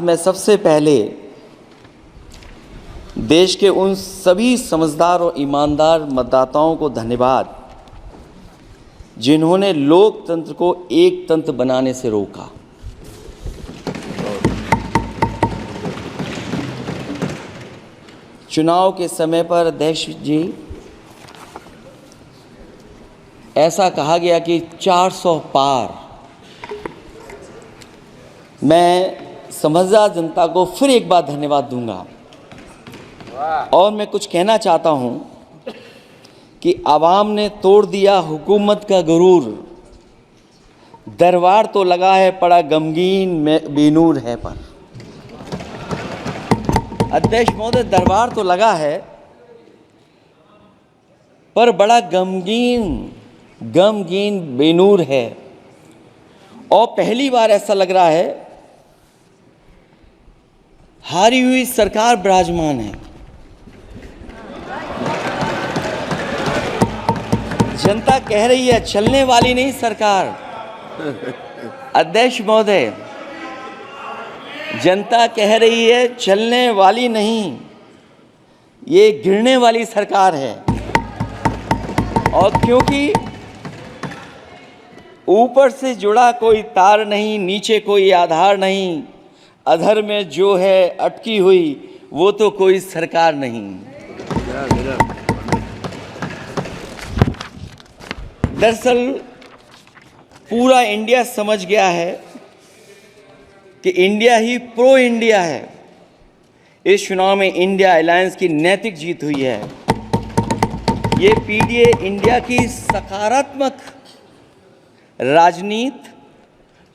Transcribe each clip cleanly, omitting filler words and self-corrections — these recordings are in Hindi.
मैं सबसे पहले देश के उन सभी समझदार और ईमानदार मतदाताओं को धन्यवाद जिन्होंने लोकतंत्र को एक तंत्र बनाने से रोका। चुनाव के समय पर अध्यक्ष जी ऐसा कहा गया कि 400 पार। मैं समझदार जनता को फिर एक बार धन्यवाद दूंगा और मैं कुछ कहना चाहता हूं कि आवाम ने तोड़ दिया हुकूमत का गुरूर, दरबार तो लगा है पड़ा गमगीन में बेनूर है पर। अध्यक्ष महोदय, दरबार तो लगा है पर बड़ा गमगीन बेनूर है। और पहली बार ऐसा लग रहा है हारी हुई सरकार विराजमान है। जनता कह रही है चलने वाली नहीं सरकार। अध्यक्ष महोदय, जनता कह रही है चलने वाली नहीं, ये गिरने वाली सरकार है। और क्योंकि ऊपर से जुड़ा कोई तार नहीं, नीचे कोई आधार नहीं, अधर में जो है अटकी हुई वो तो कोई सरकार नहीं। दरअसल पूरा इंडिया समझ गया है कि इंडिया ही प्रो इंडिया है। इस चुनाव में इंडिया अलायंस की नैतिक जीत हुई है। ये पीडीए इंडिया की सकारात्मक राजनीति,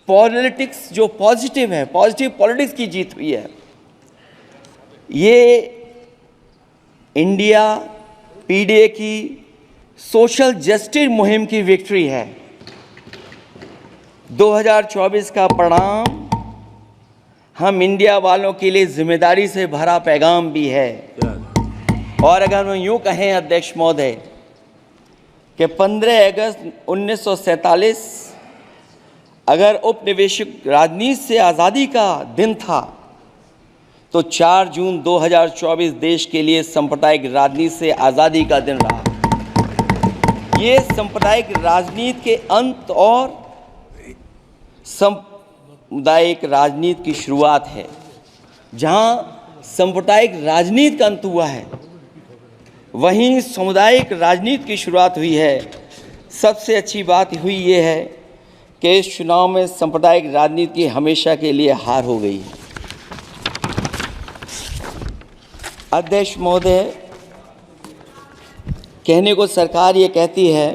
पॉलिटिक्स जो पॉजिटिव है, पॉजिटिव पॉलिटिक्स की जीत हुई है। ये इंडिया पीडीए की सोशल जस्टिस मुहिम की विक्ट्री है। 2024 का परिणाम हम इंडिया वालों के लिए जिम्मेदारी से भरा पैगाम भी है। और अगर हम यूँ कहें अध्यक्ष महोदय कि 15 अगस्त 1947 अगर उपनिवेशिक राजनीति से आज़ादी का दिन था तो 4 जून 2024 देश के लिए सांप्रदायिक राजनीति से आज़ादी का दिन रहा। ये सांप्रदायिक राजनीति के अंत और सामुदायिक राजनीति की शुरुआत है। जहाँ सांप्रदायिक राजनीति का अंत हुआ है वहीं सामुदायिक राजनीति की शुरुआत हुई है। सबसे अच्छी बात हुई ये है कि इस चुनाव में सांप्रदायिक राजनीति की हमेशा के लिए हार हो गई है। अध्यक्ष महोदय, कहने को सरकार ये कहती है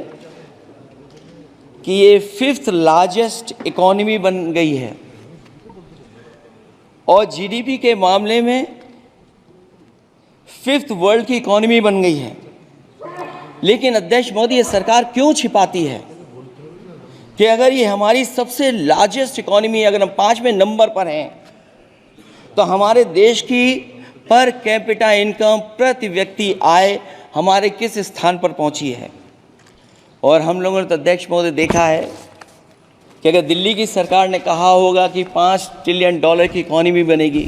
कि ये 5th लार्जेस्ट इकोनॉमी बन गई है और जीडीपी के मामले में 5th वर्ल्ड की इकोनॉमी बन गई है। लेकिन अध्यक्ष मोदी, ये सरकार क्यों छिपाती है कि अगर ये हमारी सबसे लार्जेस्ट इकोनॉमी, अगर हम 5वें नंबर पर हैं, तो हमारे देश की पर कैपिटा इनकम, प्रति व्यक्ति आय हमारे किस स्थान पर पहुंची है। और हम लोगों ने तो अध्यक्ष महोदय देखा है कि अगर दिल्ली की सरकार ने कहा होगा कि $5 ट्रिलियन की इकोनॉमी बनेगी,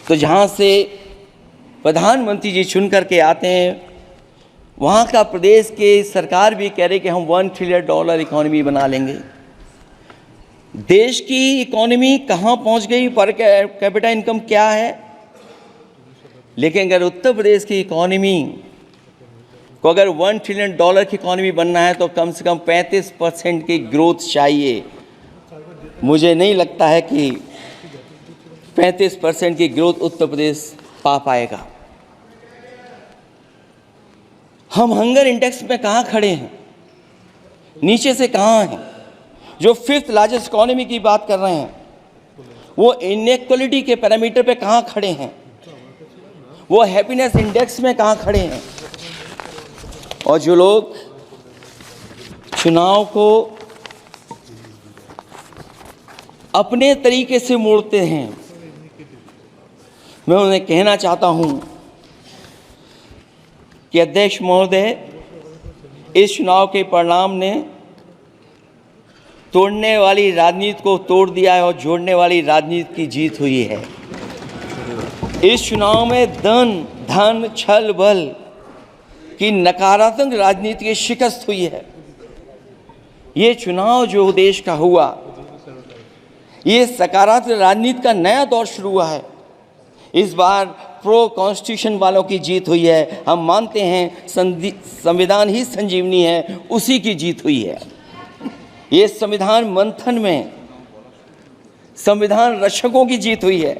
तो जहां से प्रधानमंत्री जी चुन करके आते हैं वहाँ का प्रदेश के सरकार भी कह रही कि हम $1 ट्रिलियन इकोनॉमी बना लेंगे। देश की इकोनॉमी कहाँ पहुँच गई, पर कैपिटा इनकम क्या है। लेकिन अगर उत्तर प्रदेश की इकोनॉमी को अगर $1 ट्रिलियन की इकोनॉमी बनना है तो कम से कम 35% की ग्रोथ चाहिए। मुझे नहीं लगता है कि 35% की ग्रोथ उत्तर प्रदेश पा पाएगा। हम हंगर इंडेक्स में कहाँ खड़े हैं, नीचे से कहाँ हैं। जो 5th लार्जेस्ट इकोनॉमी की बात कर रहे हैं वो इनइक्वालिटी के पैरामीटर पे कहाँ खड़े हैं, वो हैप्पीनेस इंडेक्स में कहाँ खड़े हैं। और जो लोग चुनाव को अपने तरीके से मोड़ते हैं, मैं उन्हें कहना चाहता हूं कि अध्यक्ष महोदय, इस चुनाव के परिणाम ने तोड़ने वाली राजनीति को तोड़ दिया है और जोड़ने वाली राजनीति की जीत हुई है। इस चुनाव में धन छल बल की नकारात्मक राजनीति की शिकस्त हुई है। ये चुनाव जो देश का हुआ, ये सकारात्मक राजनीति का नया दौर शुरू हुआ है। इस बार प्रो कॉन्स्टिट्यूशन वालों की जीत हुई है। हम मानते हैं संविधान ही संजीवनी है, उसी की जीत हुई है। ये संविधान मंथन में संविधान रक्षकों की जीत हुई है।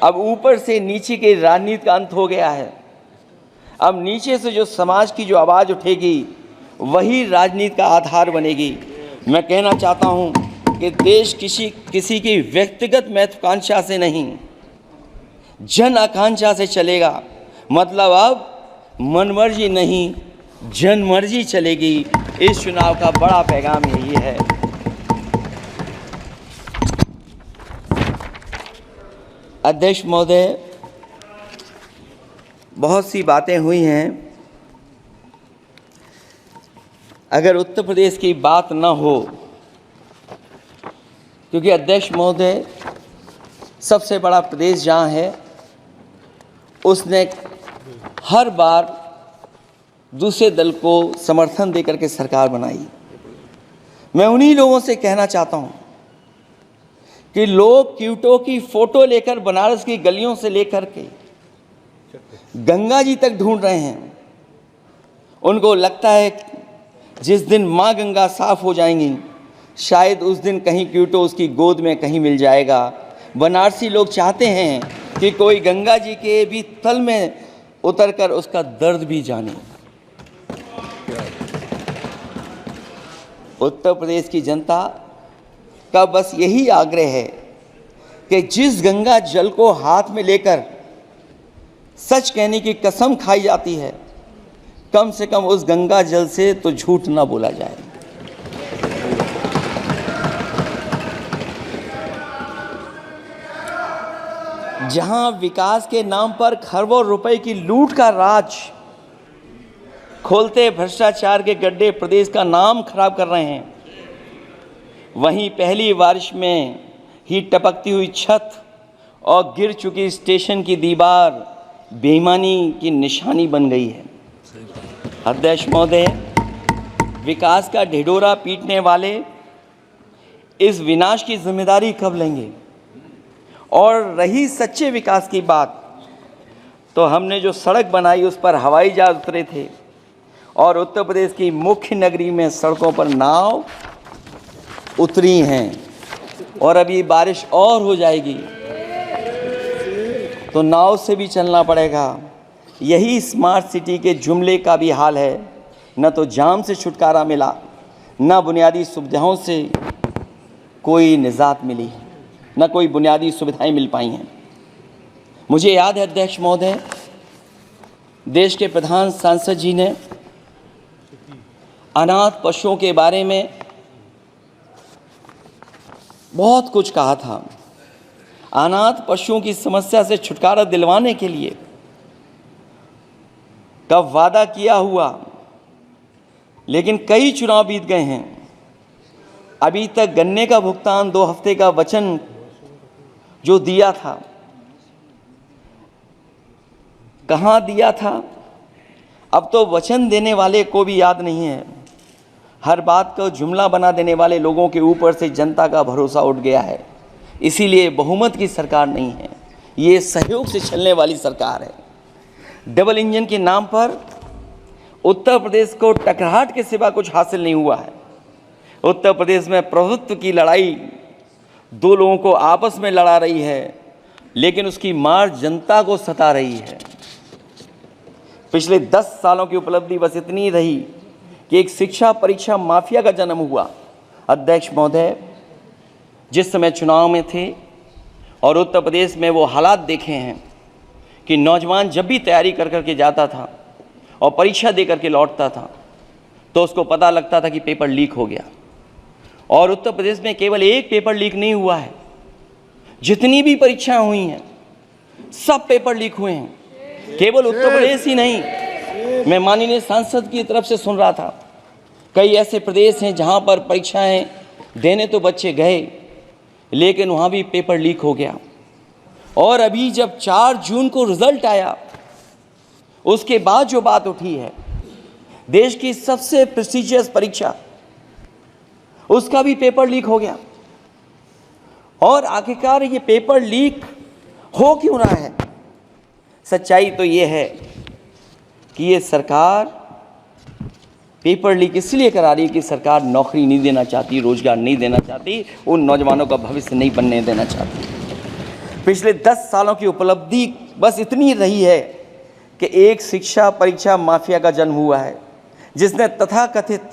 अब ऊपर से नीचे की राजनीति का अंत हो गया है। अब नीचे से जो समाज की जो आवाज़ उठेगी वही राजनीति का आधार बनेगी। मैं कहना चाहता हूं कि देश किसी की व्यक्तिगत महत्वाकांक्षा से नहीं, जन आकांक्षा से चलेगा। मतलब अब मनमर्जी नहीं, जनमर्जी चलेगी। इस चुनाव का बड़ा पैगाम यही है। अध्यक्ष महोदय, बहुत सी बातें हुई हैं। अगर उत्तर प्रदेश की बात न हो, क्योंकि अध्यक्ष महोदय सबसे बड़ा प्रदेश जहाँ है, उसने हर बार दूसरे दल को समर्थन देकर के सरकार बनाई। मैं उन्हीं लोगों से कहना चाहता हूँ कि लोग क्यूटो की फोटो लेकर बनारस की गलियों से लेकर के गंगा जी तक ढूंढ रहे हैं। उनको लगता है जिस दिन माँ गंगा साफ हो जाएंगी, शायद उस दिन कहीं क्यूटो उसकी गोद में कहीं मिल जाएगा। बनारसी लोग चाहते हैं कि कोई गंगा जी के भी तल में उतरकर उसका दर्द भी जाने। उत्तर प्रदेश की जनता का बस यही आग्रह है कि जिस गंगा जल को हाथ में लेकर सच कहने की कसम खाई जाती है, कम से कम उस गंगा जल से तो झूठ ना बोला जाए। जहां विकास के नाम पर खरबों रुपए की लूट का राज खोलते भ्रष्टाचार के गड्ढे प्रदेश का नाम खराब कर रहे हैं, वहीं पहली बारिश में ही टपकती हुई छत और गिर चुकी स्टेशन की दीवार बेईमानी की निशानी बन गई है। अध्यक्ष महोदय, विकास का ढिढोरा पीटने वाले इस विनाश की जिम्मेदारी कब लेंगे? और रही सच्चे विकास की बात, तो हमने जो सड़क बनाई उस पर हवाई जहाज उतरे थे और उत्तर प्रदेश की मुख्य नगरी में सड़कों पर नाव उतरी हैं। और अभी बारिश और हो जाएगी तो नाव से भी चलना पड़ेगा। यही स्मार्ट सिटी के जुमले का भी हाल है। न तो जाम से छुटकारा मिला, न बुनियादी सुविधाओं से कोई निजात मिली, न कोई बुनियादी सुविधाएं मिल पाई हैं। मुझे याद है अध्यक्ष महोदय, देश के प्रधान सांसद जी ने अनाथ पशुओं के बारे में बहुत कुछ कहा था। अनाथ पशुओं की समस्या से छुटकारा दिलवाने के लिए कब वादा किया हुआ, लेकिन कई चुनाव बीत गए हैं, अभी तक गन्ने का भुगतान 2 हफ्ते का वचन जो दिया था, कहाँ दिया था? अब तो वचन देने वाले को भी याद नहीं है। हर बात को जुमला बना देने वाले लोगों के ऊपर से जनता का भरोसा उठ गया है। इसीलिए बहुमत की सरकार नहीं है, ये सहयोग से चलने वाली सरकार है। डबल इंजन के नाम पर उत्तर प्रदेश को टकराहट के सिवा कुछ हासिल नहीं हुआ है। उत्तर प्रदेश में प्रभुत्व की लड़ाई 2 लोगों को आपस में लड़ा रही है, लेकिन उसकी मार जनता को सता रही है। पिछले 10 सालों की उपलब्धि बस इतनी रही कि एक शिक्षा परीक्षा माफिया का जन्म हुआ। अध्यक्ष महोदय, जिस समय चुनाव में थे और उत्तर प्रदेश में वो हालात देखे हैं कि नौजवान जब भी तैयारी कर करके जाता था और परीक्षा दे करके लौटता था तो उसको पता लगता था कि पेपर लीक हो गया। और उत्तर प्रदेश में केवल एक पेपर लीक नहीं हुआ है, जितनी भी परीक्षाएं हुई हैं सब पेपर लीक हुए हैं। केवल उत्तर प्रदेश ही नहीं, मैं माननीय सांसद की तरफ से सुन रहा था कई ऐसे प्रदेश हैं जहां पर परीक्षाएं देने तो बच्चे गए, लेकिन वहां भी पेपर लीक हो गया। और अभी जब 4 जून को रिजल्ट आया, उसके बाद जो बात उठी है, देश की सबसे प्रेस्टिजियस परीक्षा, उसका भी पेपर लीक हो गया। और आखिरकार ये पेपर लीक हो क्यों रहा है? सच्चाई तो ये है कि ये सरकार पेपर लीक इसलिए करा रही है कि सरकार नौकरी नहीं देना चाहती, रोजगार नहीं देना चाहती, उन नौजवानों का भविष्य नहीं बनने देना चाहती। पिछले 10 सालों की उपलब्धि बस इतनी रही है कि एक शिक्षा परीक्षा माफिया का जन्म हुआ है, जिसने तथाकथित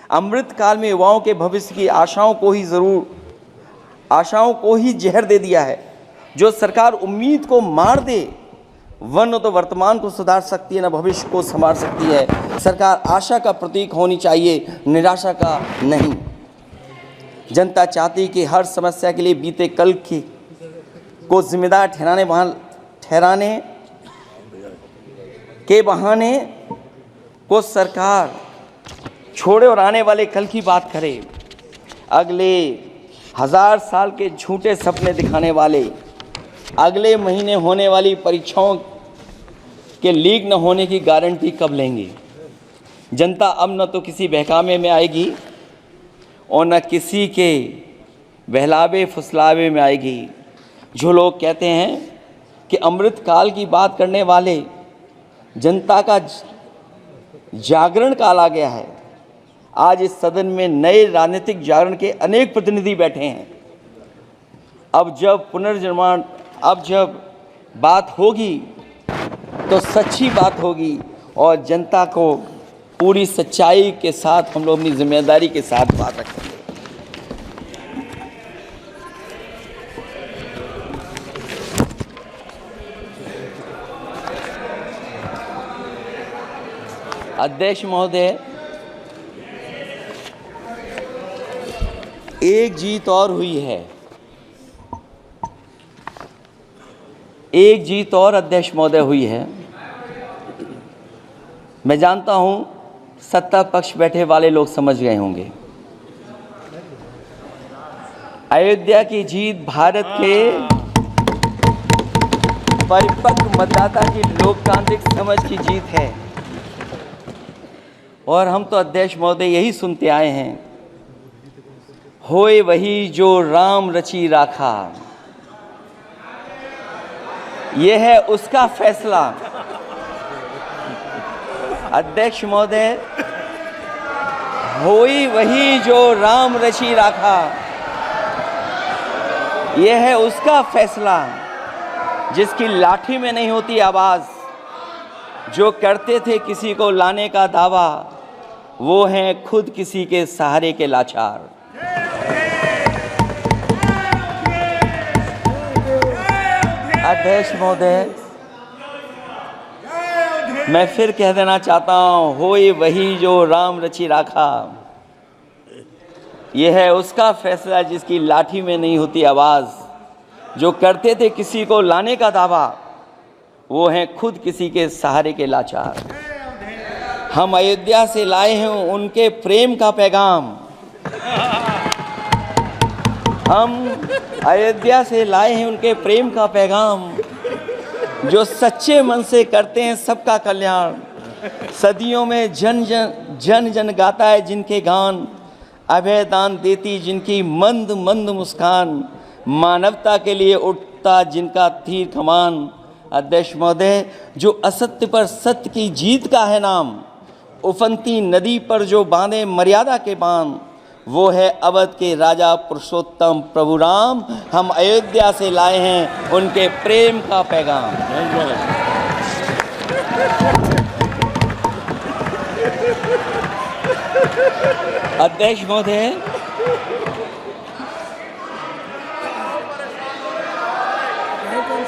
अमृतकाल में युवाओं के भविष्य की आशाओं को ही जहर दे दिया है। जो सरकार उम्मीद को मार दे, वह न तो वर्तमान को सुधार सकती है, न भविष्य को संवार सकती है। सरकार आशा का प्रतीक होनी चाहिए, निराशा का नहीं। जनता चाहती कि हर समस्या के लिए बीते कल को जिम्मेदार ठहराने के बहाने को सरकार छोड़े और आने वाले कल की बात करे। अगले 1000 साल के झूठे सपने दिखाने वाले अगले महीने होने वाली परीक्षाओं के लीक न होने की गारंटी कब लेंगे? जनता अब न तो किसी बहकावे में आएगी और न किसी के बहलावे फुसलावे में आएगी। जो लोग कहते हैं कि अमृतकाल की बात करने वाले जनता का जागरण काल आ गया है, आज इस सदन में नए राजनीतिक जागरण के अनेक प्रतिनिधि बैठे हैं। अब जब बात होगी तो सच्ची बात होगी और जनता को पूरी सच्चाई के साथ हम लोग अपनी जिम्मेदारी के साथ बात रखेंगे। अध्यक्ष महोदय, एक जीत और हुई है, एक जीत और अध्यक्ष महोदय हुई है। मैं जानता हूं सत्ता पक्ष बैठे वाले लोग समझ गए होंगे। अयोध्या की जीत भारत के परिपक्व मतदाता की लोकतांत्रिक समझ की जीत है। और हम तो अध्यक्ष महोदय यही सुनते आए हैं, होए वही जो राम रची राखा, यह है उसका फैसला। अध्यक्ष महोदय, होई वही जो राम रची राखा, यह है उसका फैसला, जिसकी लाठी में नहीं होती आवाज। जो करते थे किसी को लाने का दावा, वो हैं खुद किसी के सहारे के लाचार। अध्यक्ष महोदय, मैं फिर कह देना चाहता हूं, होए वही जो राम रची राखा, यह है उसका फैसला जिसकी लाठी में नहीं होती आवाज। जो करते थे किसी को लाने का दावा, वो हैं खुद किसी के सहारे के लाचार। हम अयोध्या से लाए हैं उनके प्रेम का पैगाम, हम अयोध्या से लाए हैं उनके प्रेम का पैगाम, जो सच्चे मन से करते हैं सबका कल्याण। सदियों में जन जन गाता है जिनके गान, अभय दान देती जिनकी मंद मंद मुस्कान, मानवता के लिए उठता जिनका तीर कमान। अध्यक्ष महोदय, जो असत्य पर सत्य की जीत का है नाम, उफनती नदी पर जो बांधे मर्यादा के बांध, वो है अवध के राजा पुरुषोत्तम प्रभु राम। हम अयोध्या से लाए हैं उनके प्रेम का पैगाम। अध्यक्ष महोदय,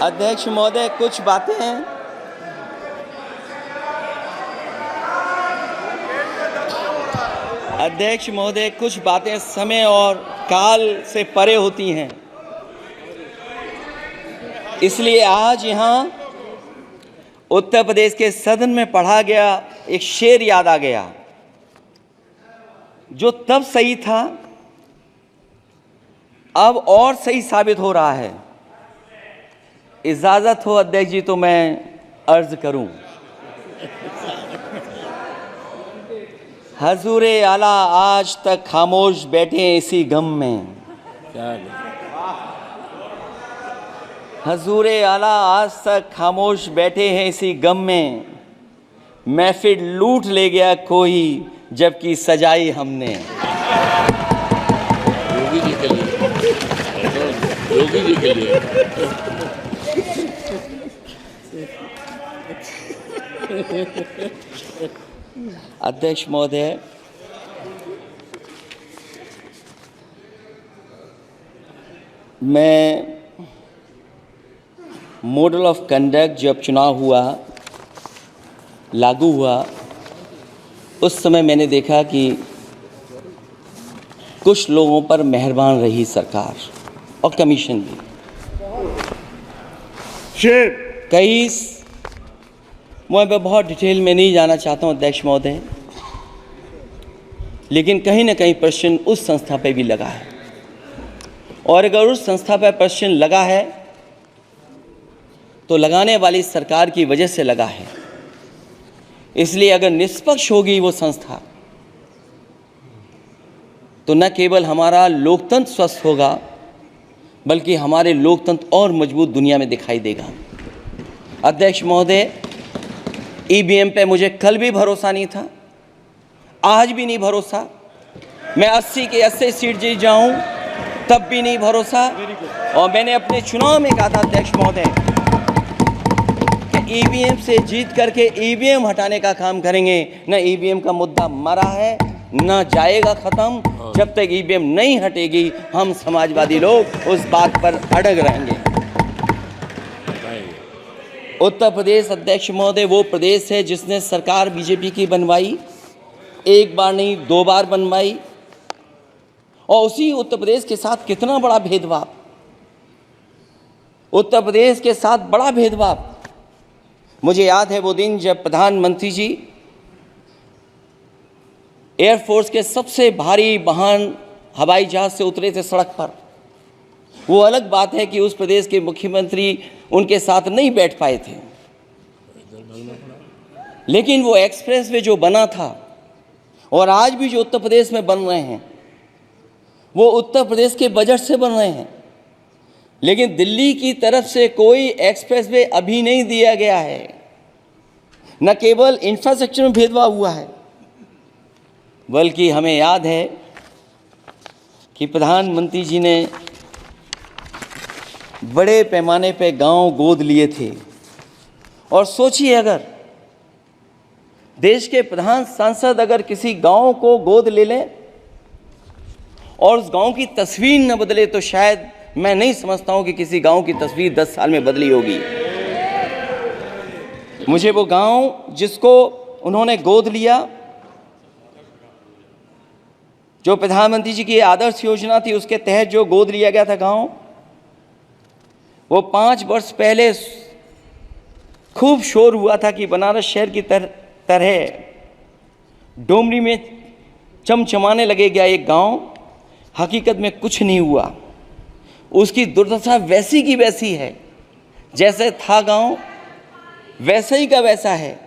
अध्यक्ष महोदय, कुछ बातें हैं। अध्यक्ष महोदय, कुछ बातें समय और काल से परे होती हैं, इसलिए आज यहाँ उत्तर प्रदेश के सदन में पढ़ा गया एक शेर याद आ गया। जो तब सही था अब और सही साबित हो रहा है। इजाजत हो अध्यक्ष जी तो मैं अर्ज करूं। हजूरे आला आज तक खामोश बैठे इसी गम में। हजूरे आला आज तक खामोश बैठे हैं इसी गम में। महफिल लूट ले गया कोई जबकि सजाई हमने। योगी जी के लिए, योगी जी के लिए। अध्यक्ष महोदय, मैं मॉडल ऑफ कंडक्ट जब चुनाव हुआ, लागू हुआ, उस समय मैंने देखा कि कुछ लोगों पर मेहरबान रही सरकार और कमीशन भी। कई मैं बहुत डिटेल में नहीं जाना चाहता हूं अध्यक्ष महोदय, लेकिन कहीं ना कहीं प्रश्न उस संस्था पे भी लगा है, और अगर उस संस्था पर प्रश्न लगा है तो लगाने वाली सरकार की वजह से लगा है। इसलिए अगर निष्पक्ष होगी वो संस्था तो न केवल हमारा लोकतंत्र स्वस्थ होगा बल्कि हमारे लोकतंत्र और मजबूत दुनिया में दिखाई देगा। अध्यक्ष महोदय, ईवीएम पे मुझे कल भी भरोसा नहीं था, आज भी नहीं भरोसा। मैं 80 के 80 सीट जीत जाऊं तब भी नहीं भरोसा। और मैंने अपने चुनाव में कहा था अध्यक्ष महोदय कि ईवीएम से जीत करके ईवीएम हटाने का काम करेंगे। न ईवीएम का मुद्दा मरा है न जाएगा खत्म। जब तक ईवीएम नहीं हटेगी हम समाजवादी लोग उस बात पर अड़ग रहेंगे। उत्तर प्रदेश अध्यक्ष महोदय वो प्रदेश है जिसने सरकार बीजेपी की बनवाई, एक बार नहीं 2 बार बनवाई, और उसी उत्तर प्रदेश के साथ कितना बड़ा भेदभाव, उत्तर प्रदेश के साथ बड़ा भेदभाव। मुझे याद है वो दिन जब प्रधानमंत्री जी एयरफोर्स के सबसे भारी वाहन हवाई जहाज से उतरे थे सड़क पर। वो अलग बात है कि उस प्रदेश के मुख्यमंत्री उनके साथ नहीं बैठ पाए थे, लेकिन वो एक्सप्रेसवे जो बना था और आज भी जो उत्तर प्रदेश में बन रहे हैं वो उत्तर प्रदेश के बजट से बन रहे हैं। लेकिन दिल्ली की तरफ से कोई एक्सप्रेसवे अभी नहीं दिया गया है। न केवल इंफ्रास्ट्रक्चर में भेदभाव हुआ है बल्कि हमें याद है कि प्रधानमंत्री जी ने बड़े पैमाने पे गांव गोद लिए थे। और सोचिए, अगर देश के प्रधान सांसद अगर किसी गांव को गोद ले लें और उस गांव की तस्वीर न बदले तो शायद मैं नहीं समझता हूं कि किसी गांव की तस्वीर 10 साल में बदली होगी। मुझे वो गांव जिसको उन्होंने गोद लिया, जो प्रधानमंत्री जी की आदर्श योजना थी उसके तहत जो गोद लिया गया था गांव, वो 5 वर्ष पहले खूब शोर हुआ था कि बनारस शहर की तरह डोमरी में चमचमाने लगेगा एक गांव। हकीकत में कुछ नहीं हुआ। उसकी दुर्दशा वैसी की वैसी है, जैसे था गांव वैसे ही का वैसा है।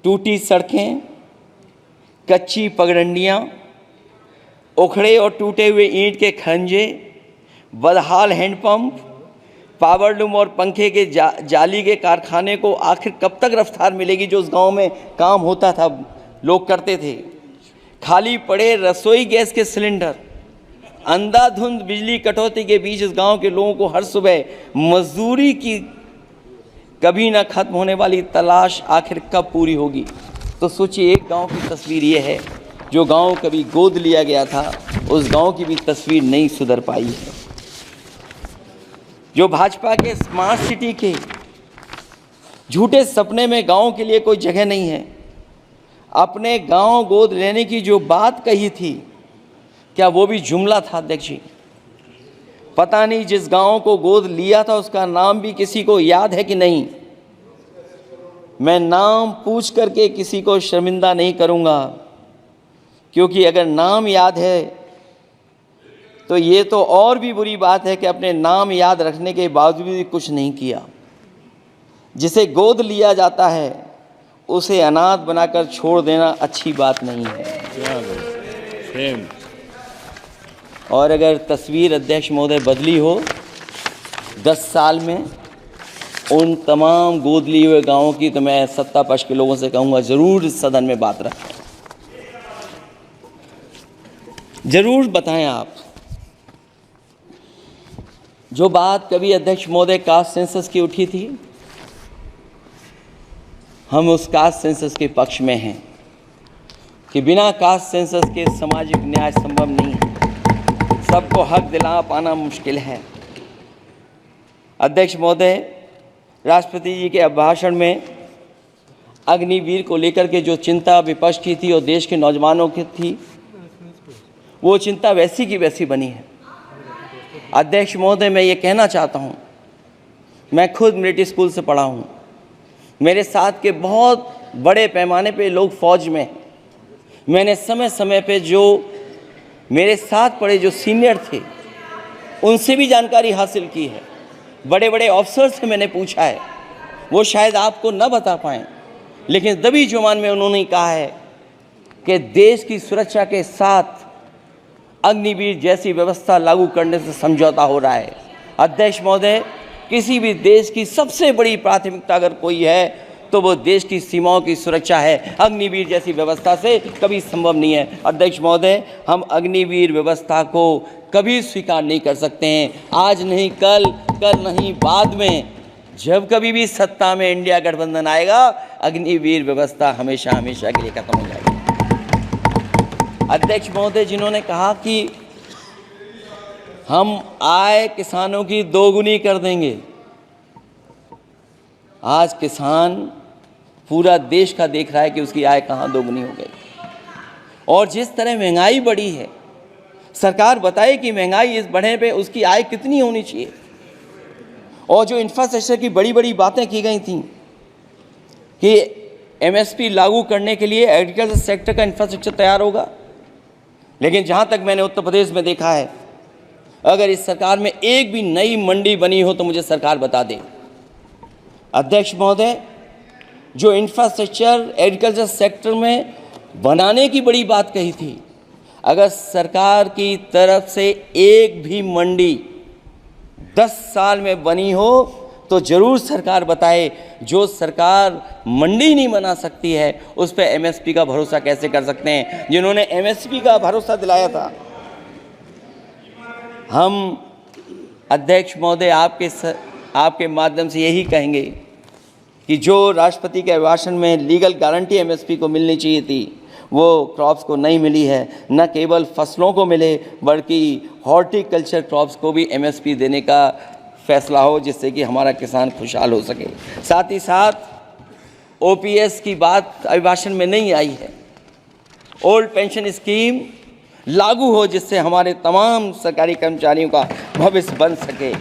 टूटी सड़कें, कच्ची पगडंडियां, उखड़े और टूटे हुए ईंट के खंजे, बदहाल हैंडपंप, पावरलूम और पंखे के जाली के कारखाने को आखिर कब तक रफ्तार मिलेगी जो उस गांव में काम होता था, लोग करते थे। खाली पड़े रसोई गैस के सिलेंडर, अंधाधुंध बिजली कटौती के बीच इस गांव के लोगों को हर सुबह मजदूरी की कभी ना खत्म होने वाली तलाश आखिर कब पूरी होगी। तो सोचिए, एक गांव की तस्वीर ये है। जो गांव कभी गोद लिया गया था उस गांव की भी तस्वीर नहीं सुधर पाई है। जो भाजपा के स्मार्ट सिटी के झूठे सपने में गांव के लिए कोई जगह नहीं है। अपने गांव गोद लेने की जो बात कही थी, क्या वो भी जुमला था अध्यक्ष जी? पता नहीं जिस गांव को गोद लिया था उसका नाम भी किसी को याद है कि नहीं। मैं नाम पूछ करके किसी को शर्मिंदा नहीं करूँगा, क्योंकि अगर नाम याद है तो ये तो और भी बुरी बात है कि अपने नाम याद रखने के बावजूद भी कुछ नहीं किया। जिसे गोद लिया जाता है उसे अनाथ बनाकर छोड़ देना अच्छी बात नहीं है। सेम। और अगर तस्वीर अध्यक्ष महोदय बदली हो 10 साल में उन तमाम गोद लिए हुए गांवों की, तो मैं सत्ता पक्ष के लोगों से कहूँगा ज़रूर इस सदन में बात रखें, ज़रूर बताएं आप। जो बात कभी अध्यक्ष महोदय कास्ट सेंसस की उठी थी, हम उस कास्ट सेंसस के पक्ष में हैं कि बिना कास्ट सेंसस के सामाजिक न्याय संभव नहीं है, सबको हक दिला पाना मुश्किल है। अध्यक्ष महोदय, राष्ट्रपति जी के अभिभाषण में अग्निवीर को लेकर के जो चिंता विपक्ष की थी और देश के नौजवानों की थी, वो चिंता वैसी की वैसी बनी है। अध्यक्ष महोदय, मैं ये कहना चाहता हूँ, मैं खुद मिलिट्री स्कूल से पढ़ा हूँ, मेरे साथ के बहुत बड़े पैमाने पे लोग फौज में हैं। मैंने समय समय पे जो मेरे साथ पढ़े जो सीनियर थे उनसे भी जानकारी हासिल की है, बड़े बड़े ऑफिसर से मैंने पूछा है, वो शायद आपको न बता पाएँ, लेकिन दबी जुबान में उन्होंने कहा है कि देश की सुरक्षा के साथ अग्निवीर जैसी व्यवस्था लागू करने से समझौता हो रहा है। अध्यक्ष महोदय, किसी भी देश की सबसे बड़ी प्राथमिकता अगर कोई है तो वो देश की सीमाओं की सुरक्षा है। अग्निवीर जैसी व्यवस्था से कभी संभव नहीं है। अध्यक्ष महोदय, हम अग्निवीर व्यवस्था को कभी स्वीकार नहीं कर सकते हैं। आज नहीं कल, कल नहीं बाद में, जब कभी भी सत्ता में इंडिया गठबंधन आएगा, अग्निवीर व्यवस्था हमेशा हमेशा के लिए खत्म हो जाएगी। अध्यक्ष महोदय, जिन्होंने कहा कि हम आय किसानों की दोगुनी कर देंगे, आज किसान पूरा देश का देख रहा है कि उसकी आय कहाँ दोगुनी हो गई। और जिस तरह महंगाई बढ़ी है, सरकार बताए कि महंगाई इस बढ़ने पे उसकी आय कितनी होनी चाहिए। और जो इंफ्रास्ट्रक्चर की बड़ी बड़ी बातें की गई थी कि एमएसपी लागू करने के लिए एग्रीकल्चर सेक्टर का इंफ्रास्ट्रक्चर तैयार होगा, लेकिन जहाँ तक मैंने उत्तर प्रदेश में देखा है, अगर इस सरकार में एक भी नई मंडी बनी हो तो मुझे सरकार बता दे। अध्यक्ष महोदय, जो इंफ्रास्ट्रक्चर एग्रीकल्चर सेक्टर में बनाने की बड़ी बात कही थी, अगर सरकार की तरफ से एक भी मंडी 10 साल में बनी हो तो ज़रूर सरकार बताए। जो सरकार मंडी नहीं बना सकती है उस पर एमएसपी का भरोसा कैसे कर सकते हैं, जिन्होंने एमएसपी का भरोसा दिलाया था। हम अध्यक्ष महोदय आपके माध्यम से यही कहेंगे कि जो राष्ट्रपति के अभिभाषण में लीगल गारंटी एमएसपी को मिलनी चाहिए थी, वो क्रॉप्स को नहीं मिली है। न केवल फसलों को मिले बल्कि हॉर्टिकल्चर क्रॉप्स को भी एमएसपी देने का फैसला हो, जिससे कि हमारा किसान खुशहाल हो सके। साथ ही साथ ओपीएस की बात अभिभाषण में नहीं आई है। ओल्ड पेंशन स्कीम लागू हो, जिससे हमारे तमाम सरकारी कर्मचारियों का भविष्य बन सके।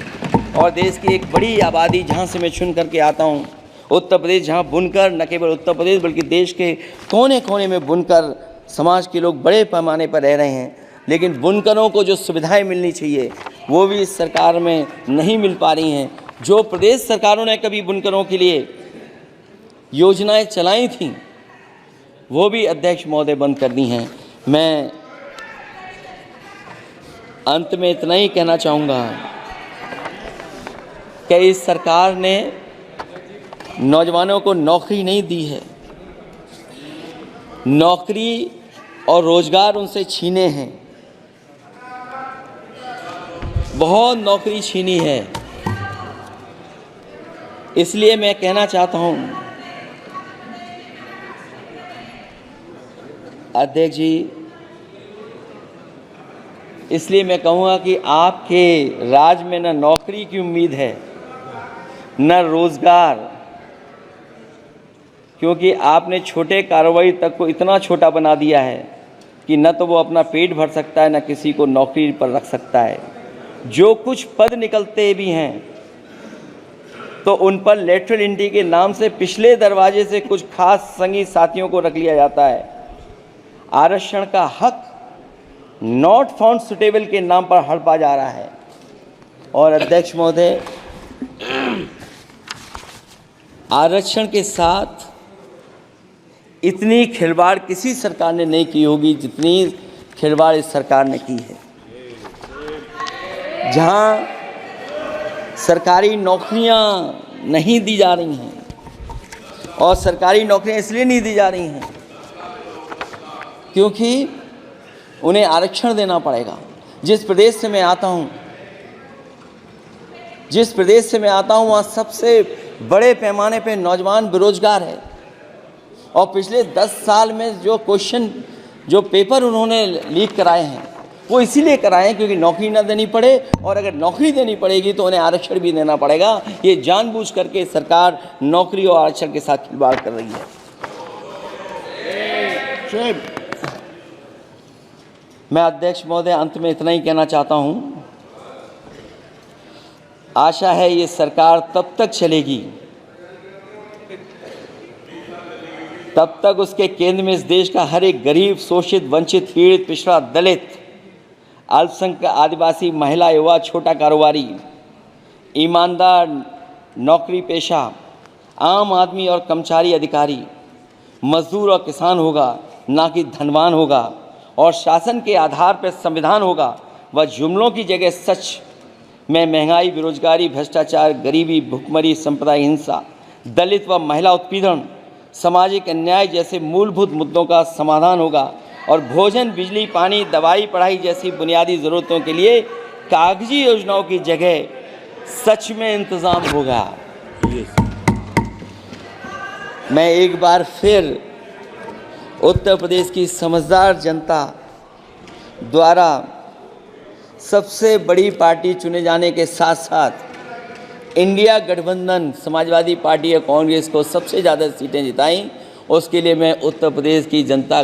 और देश की एक बड़ी आबादी, जहाँ से मैं चुन करके आता हूँ, उत्तर प्रदेश, जहाँ बुनकर, न केवल उत्तर प्रदेश बल्कि देश के कोने कोने में बुनकर समाज के लोग बड़े पैमाने पर रह रहे हैं, लेकिन बुनकरों को जो सुविधाएं मिलनी चाहिए वो भी इस सरकार में नहीं मिल पा रही हैं। जो प्रदेश सरकारों ने कभी बुनकरों के लिए योजनाएं चलाई थीं वो भी अध्यक्ष महोदय बंद कर दी हैं। मैं अंत में इतना ही कहना चाहूँगा कि इस सरकार ने नौजवानों को नौकरी नहीं दी है, नौकरी और रोजगार उनसे छीने हैं, बहुत नौकरी छीनी है। इसलिए मैं कहना चाहता हूं अध्यक्ष जी, इसलिए मैं कहूँगा कि आपके राज में न नौकरी की उम्मीद है न रोजगार, क्योंकि आपने छोटे कारोबारी तक को इतना छोटा बना दिया है कि न तो वो अपना पेट भर सकता है न किसी को नौकरी पर रख सकता है। जो कुछ पद निकलते भी हैं तो उन पर लेटरल एंट्री के नाम से पिछले दरवाजे से कुछ खास संगी साथियों को रख लिया जाता है। आरक्षण का हक नॉट फाउंड सुटेबल के नाम पर हड़पा जा रहा है। और अध्यक्ष महोदय, आरक्षण के साथ इतनी खिलवाड़ किसी सरकार ने नहीं की होगी जितनी खिलवाड़ इस सरकार ने की है। जहां सरकारी नौकरियां नहीं दी जा रही हैं, और सरकारी नौकरियां इसलिए नहीं दी जा रही हैं क्योंकि उन्हें आरक्षण देना पड़ेगा। जिस प्रदेश से मैं आता हूं वहाँ सबसे बड़े पैमाने पे नौजवान बेरोजगार है। और पिछले 10 साल में जो पेपर उन्होंने लीक कराए हैं वो इसीलिए कराए हैं क्योंकि नौकरी ना देनी पड़े, और अगर नौकरी देनी पड़ेगी तो उन्हें आरक्षण भी देना पड़ेगा। ये जानबूझ करके सरकार नौकरी और आरक्षण के साथ खिलवाड़ कर रही है। मैं अध्यक्ष महोदय अंत में इतना ही कहना चाहता हूं, आशा है ये सरकार तब तक चलेगी तब तक उसके केंद्र में इस देश का हर एक गरीब, शोषित, वंचित, पीड़ित, पिछड़ा, दलित, अल्पसंख्यक, आदिवासी, महिला, युवा, छोटा कारोबारी, ईमानदार, नौकरी पेशा, आम आदमी और कर्मचारी, अधिकारी, मजदूर और किसान होगा, ना कि धनवान होगा। और शासन के आधार पर संविधान होगा। वह जुमलों की जगह सच में महंगाई, बेरोजगारी, भ्रष्टाचार, गरीबी, भुखमरी, सांप्रदायिक हिंसा, दलित व महिला उत्पीड़न, सामाजिक अन्याय जैसे मूलभूत मुद्दों का समाधान होगा। और भोजन, बिजली, पानी, दवाई, पढ़ाई जैसी बुनियादी ज़रूरतों के लिए कागजी योजनाओं की जगह सच में इंतज़ाम होगा। मैं एक बार फिर उत्तर प्रदेश की समझदार जनता द्वारा सबसे बड़ी पार्टी चुने जाने के साथ साथ इंडिया गठबंधन समाजवादी पार्टी और कांग्रेस को सबसे ज़्यादा सीटें जिताई, उसके लिए मैं उत्तर प्रदेश की जनता